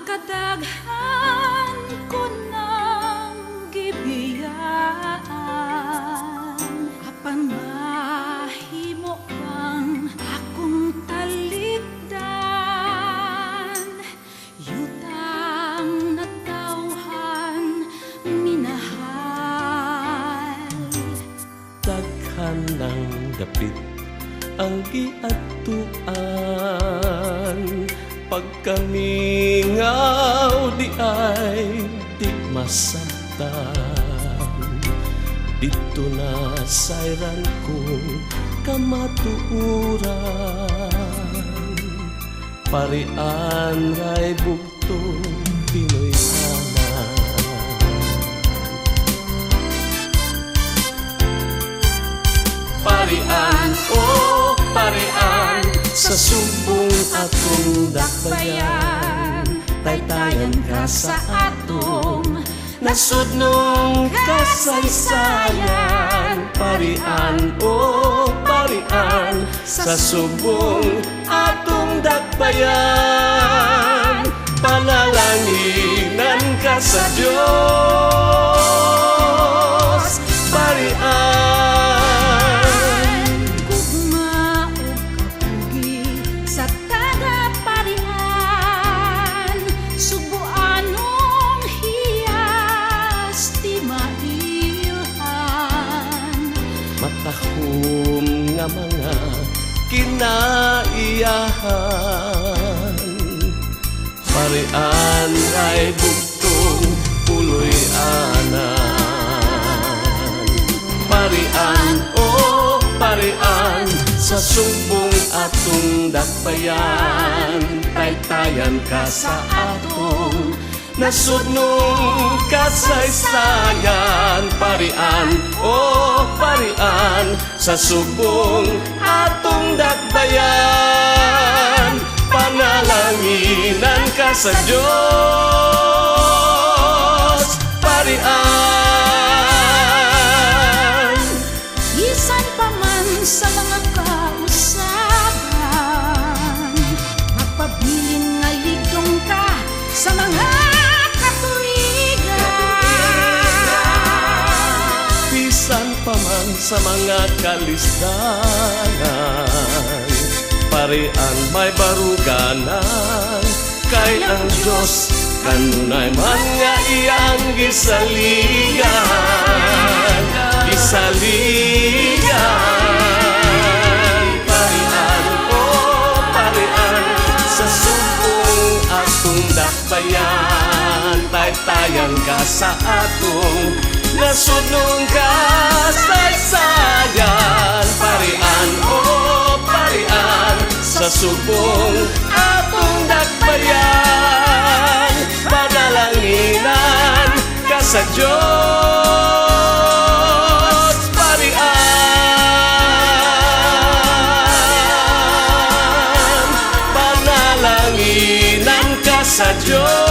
Kadaghan ko ng gibiyaan, apan mahimo bang akong talikdan, yutang natawhan minahal. Daghan ng dapit ang giadtuan, pagkamingaw di ay di masabtan. Dito na sayran kong kamatuuran, parian ray bugtong Pinoy anan. Parian, oh parian, sa sumbong atong dakbayan, taytayan ka sa atong nasudnong kasaysayan. Parian, oh parian, sa sumbong atong dakbayan, panalanginan ka sa Diyos. Parian, sa tagaparian, subuanong hiyas ti mailhan. matahom nga mga kinaiyahan, parian ay bugtong puloy anan. Parian, oh parian, sa sumbong atong dakbayan, taytayan ka sa atong nasudnong kasaysayan. Parian, oh parian, sa sumbong atong dakbayan, panalanginan ka sa Diyos. Parian, Bisan pa man sa mga kausaban, magpabilin nga ligdong ka sa mga katuligan. bisan pa man sa mga kalisdanan, parian may baruganan, kay ang Diyos kanunay man nga iyang gisaligan. Gisaligan, parian, oh parian, sa sumbong atong dakbayan, taytayan ka sa atong nasudnong kasaysayan. Parian, oh parian, sa sumbong atong dakbayan, panalanginan ka sa Diyos. Parian, panalanginan ka sa Diyos.